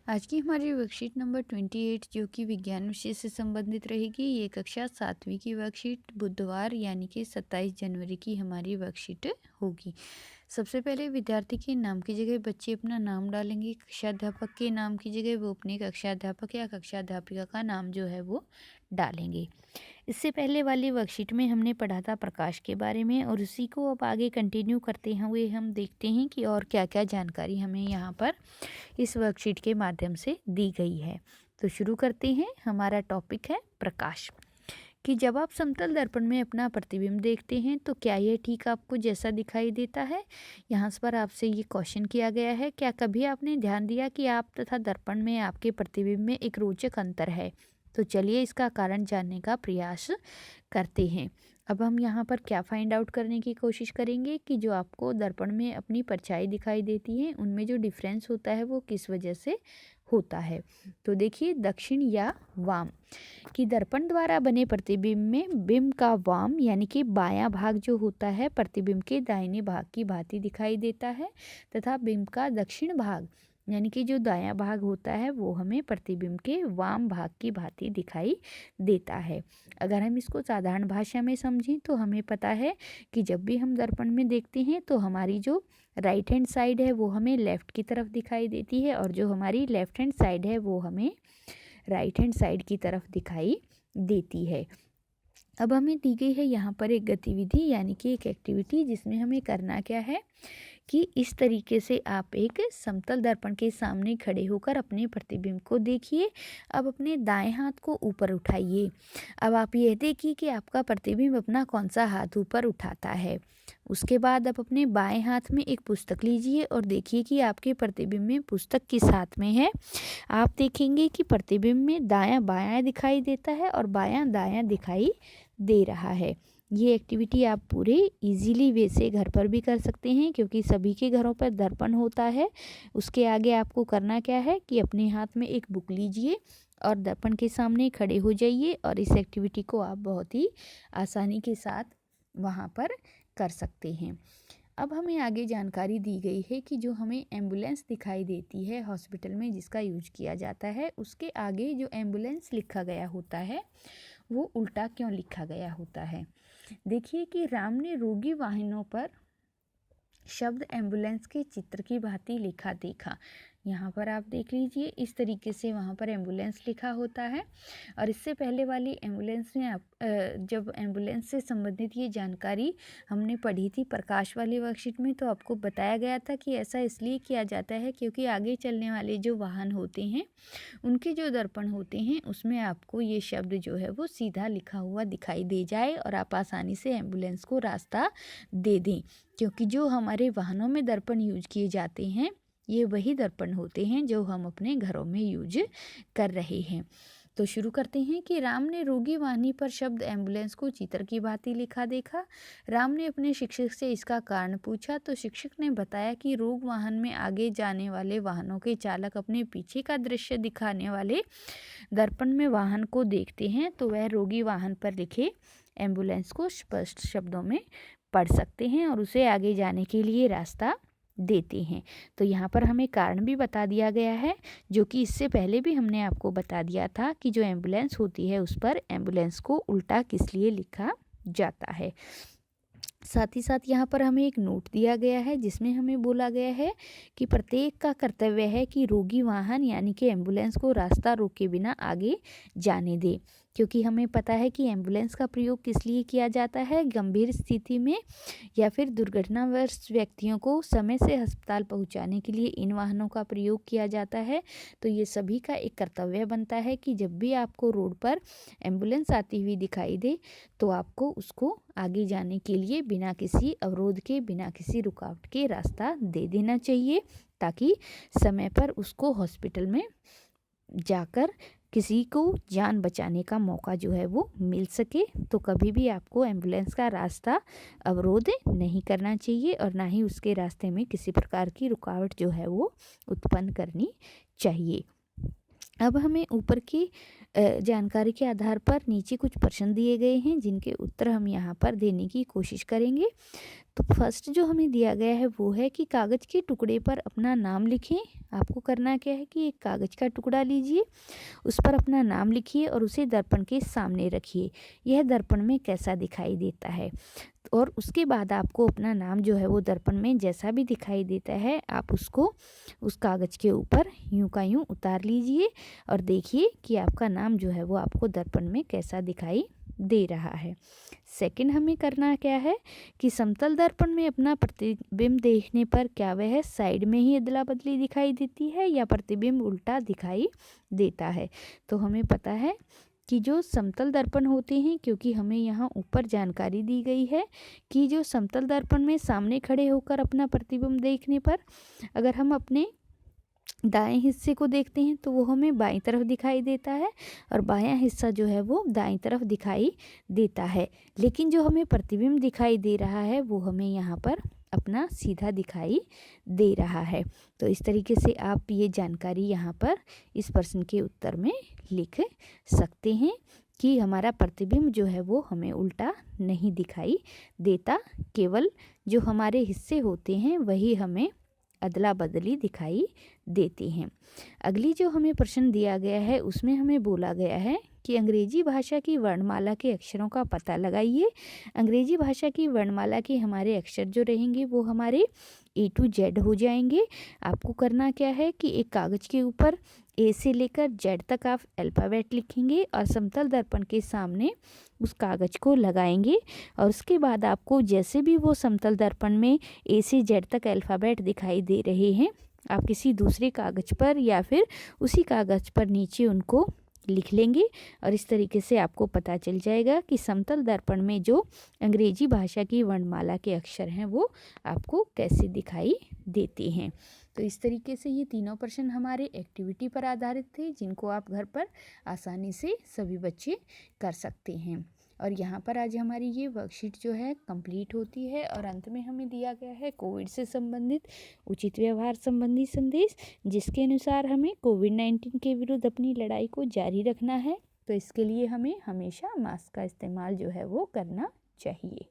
आज की हमारी वर्कशीट नंबर 28 जो कि विज्ञान विषय से संबंधित रहेगी। ये कक्षा 7वीं की वर्कशीट बुधवार यानी कि 27 जनवरी की हमारी वर्कशीट होगी। सबसे पहले विद्यार्थी के नाम की जगह बच्चे अपना नाम डालेंगे। कक्षाध्यापक के नाम की जगह वो अपने कक्षाध्यापक या कक्षाध्यापिका का नाम जो है वो डालेंगे। इससे पहले वाली वर्कशीट में हमने पढ़ा था प्रकाश के बारे में, और उसी को अब आगे कंटिन्यू करते हुए हम देखते हैं कि और क्या क्या जानकारी हमें यहाँ पर इस वर्कशीट के माध्यम से दी गई है। तो शुरू करते हैं। हमारा टॉपिक है प्रकाश। कि जब आप समतल दर्पण में अपना प्रतिबिंब देखते हैं तो क्या यह ठीक आपको जैसा दिखाई देता है। यहाँ पर आपसे ये क्वेश्चन किया गया है, क्या कभी आपने ध्यान दिया कि आप तथा दर्पण में आपके प्रतिबिंब में एक रोचक अंतर है। तो चलिए इसका कारण जानने का प्रयास करते हैं। अब हम यहाँ पर क्या फाइंड आउट करने की कोशिश करेंगे कि जो आपको दर्पण में अपनी परछाई दिखाई देती है उनमें जो डिफरेंस होता है वो किस वजह से होता है। तो देखिए, दक्षिण या वाम कि दर्पण द्वारा बने प्रतिबिंब में बिंब का वाम यानी कि बायां भाग जो होता है प्रतिबिंब के दाहिने भाग की भांति दिखाई देता है, तथा बिंब का दक्षिण भाग यानी कि जो दायां भाग होता है वो हमें प्रतिबिंब के वाम भाग की भांति दिखाई देता है। अगर हम इसको साधारण भाषा में समझें तो हमें पता है कि जब भी हम दर्पण में देखते हैं तो हमारी जो राइट हैंड साइड है वो हमें लेफ़्ट की तरफ दिखाई देती है, और जो हमारी लेफ़्ट हैंड साइड है वो हमें राइट हैंड साइड की तरफ दिखाई देती है। अब हमें दी गई है यहाँ पर एक गतिविधि यानी कि एक एक्टिविटी, जिसमें हमें करना क्या है कि इस तरीके से आप एक समतल दर्पण के सामने खड़े होकर अपने प्रतिबिंब को देखिए। अब अपने दाएं हाथ को ऊपर उठाइए। अब आप यह देखिए कि आपका प्रतिबिंब अपना कौन सा हाथ ऊपर उठाता है। उसके बाद आप अपने बाएं हाथ में एक पुस्तक लीजिए और देखिए कि आपके प्रतिबिंब में पुस्तक किस हाथ में है। आप देखेंगे कि प्रतिबिंब में दायां बायां दिखाई देता है और बायां दायां दिखाई दे रहा है। ये एक्टिविटी आप पूरे इजीली वे से घर पर भी कर सकते हैं, क्योंकि सभी के घरों पर दर्पण होता है। उसके आगे आपको करना क्या है कि अपने हाथ में एक बुक लीजिए और दर्पण के सामने खड़े हो जाइए, और इस एक्टिविटी को आप बहुत ही आसानी के साथ वहाँ पर कर सकते हैं। अब हमें आगे जानकारी दी गई है कि जो हमें एम्बुलेंस दिखाई देती है हॉस्पिटल में जिसका यूज किया जाता है, उसके आगे जो एम्बुलेंस लिखा गया होता है वो उल्टा क्यों लिखा गया होता है। देखिए कि राम ने रोगी वाहनों पर शब्द एम्बुलेंस के चित्र की भांति लिखा देखा। यहाँ पर आप देख लीजिए, इस तरीके से वहाँ पर एम्बुलेंस लिखा होता है। और इससे पहले वाली एम्बुलेंस में जब एम्बुलेंस से संबंधित ये जानकारी हमने पढ़ी थी प्रकाश वाली वर्कशीट में, तो आपको बताया गया था कि ऐसा इसलिए किया जाता है क्योंकि आगे चलने वाले जो वाहन होते हैं उनके जो दर्पण होते हैं उसमें आपको ये शब्द जो है वो सीधा लिखा हुआ दिखाई दे जाए और आप आसानी से एम्बुलेंस को रास्ता दे दें। क्योंकि जो हमारे वाहनों में दर्पण यूज किए जाते हैं ये वही दर्पण होते हैं जो हम अपने घरों में यूज कर रहे हैं। तो शुरू करते हैं कि राम ने रोगी वाहिनी पर शब्द एम्बुलेंस को चित्र की भांति लिखा देखा। राम ने अपने शिक्षक से इसका कारण पूछा तो शिक्षक ने बताया कि रोग वाहन में आगे जाने वाले वाहनों के चालक अपने पीछे का दृश्य दिखाने वाले दर्पण में वाहन को देखते हैं तो वह रोगी वाहन पर लिखे एम्बुलेंस को स्पष्ट शब्दों में पढ़ सकते हैं और उसे आगे जाने के लिए रास्ता देते हैं। तो यहाँ पर हमें कारण भी बता दिया गया है, जो कि इससे पहले भी हमने आपको बता दिया था कि जो एम्बुलेंस होती है उस पर एम्बुलेंस को उल्टा किस लिए लिखा जाता है। साथ ही साथ यहाँ पर हमें एक नोट दिया गया है जिसमें हमें बोला गया है कि प्रत्येक का कर्तव्य है कि रोगी वाहन यानी कि एम्बुलेंस को रास्ता रोके बिना आगे जाने दे। क्योंकि हमें पता है कि एम्बुलेंस का प्रयोग किस लिए किया जाता है, गंभीर स्थिति में या फिर दुर्घटनाग्रस्त व्यक्तियों को समय से अस्पताल पहुंचाने के लिए इन वाहनों का प्रयोग किया जाता है। तो ये सभी का एक कर्तव्य बनता है कि जब भी आपको रोड पर एम्बुलेंस आती हुई दिखाई दे तो आपको उसको आगे जाने के लिए बिना किसी अवरोध के, बिना किसी रुकावट के रास्ता दे देना चाहिए, ताकि समय पर उसको हॉस्पिटल में जाकर किसी को जान बचाने का मौका जो है वो मिल सके। तो कभी भी आपको एम्बुलेंस का रास्ता अवरोध नहीं करना चाहिए और ना ही उसके रास्ते में किसी प्रकार की रुकावट जो है वो उत्पन्न करनी चाहिए। अब हमें ऊपर की जानकारी के आधार पर नीचे कुछ प्रश्न दिए गए हैं जिनके उत्तर हम यहाँ पर देने की कोशिश करेंगे। तो फर्स्ट जो हमें दिया गया है वो है कि कागज़ के टुकड़े पर अपना नाम लिखें। आपको करना क्या है कि एक कागज़ का टुकड़ा लीजिए, उस पर अपना नाम लिखिए और उसे दर्पण के सामने रखिए। यह दर्पण में कैसा दिखाई देता है, और उसके बाद आपको अपना नाम जो है वो दर्पण में जैसा भी दिखाई देता है आप उसको उस कागज़ के ऊपर यूं का यूं उतार लीजिए और देखिए कि आपका नाम जो है वो आपको दर्पण में कैसा दिखाई दे रहा है। सेकंड हमें करना क्या है कि समतल दर्पण में अपना प्रतिबिंब देखने पर क्या वह साइड में ही अदला बदली दिखाई देती है या प्रतिबिंब उल्टा दिखाई देता है। तो हमें पता है कि जो समतल दर्पण होते हैं, क्योंकि हमें यहाँ ऊपर जानकारी दी गई है कि जो समतल दर्पण में सामने खड़े होकर अपना प्रतिबिंब देखने पर अगर हम अपने दाएं हिस्से को देखते हैं तो वो हमें बाईं तरफ दिखाई देता है और बायां हिस्सा जो है वो दाईं तरफ दिखाई देता है। लेकिन जो हमें प्रतिबिंब दिखाई दे रहा है वो हमें यहाँ पर अपना सीधा दिखाई दे रहा है। तो इस तरीके से आप ये जानकारी यहाँ पर इस प्रश्न के उत्तर में लिख सकते हैं कि हमारा प्रतिबिंब जो है वो हमें उल्टा नहीं दिखाई देता, केवल जो हमारे हिस्से होते हैं वही हमें अदला बदली दिखाई देते हैं। अगली जो हमें प्रश्न दिया गया है उसमें हमें बोला गया है कि अंग्रेजी भाषा की वर्णमाला के अक्षरों का पता लगाइए। अंग्रेजी भाषा की वर्णमाला के हमारे अक्षर जो रहेंगे वो हमारे A to Z हो जाएंगे। आपको करना क्या है कि एक कागज़ के ऊपर A से लेकर Z तक आप अल्फ़ाबेट लिखेंगे और समतल दर्पण के सामने उस कागज़ को लगाएंगे और उसके बाद आपको जैसे भी वो समतल दर्पण में A से Z तक अल्फ़ाबेट दिखाई दे रहे हैं आप किसी दूसरे कागज़ पर या फिर उसी कागज़ पर नीचे उनको लिख लेंगे और इस तरीके से आपको पता चल जाएगा कि समतल दर्पण में जो अंग्रेजी भाषा की वर्णमाला के अक्षर हैं वो आपको कैसे दिखाई देते हैं। तो इस तरीके से ये तीनों प्रश्न हमारे एक्टिविटी पर आधारित थे जिनको आप घर पर आसानी से सभी बच्चे कर सकते हैं। और यहाँ पर आज हमारी ये वर्कशीट जो है कंप्लीट होती है और अंत में हमें दिया गया है कोविड से संबंधित उचित व्यवहार संबंधी संदेश, जिसके अनुसार हमें कोविड-19 के विरुद्ध अपनी लड़ाई को जारी रखना है। तो इसके लिए हमें हमेशा मास्क का इस्तेमाल जो है वो करना चाहिए।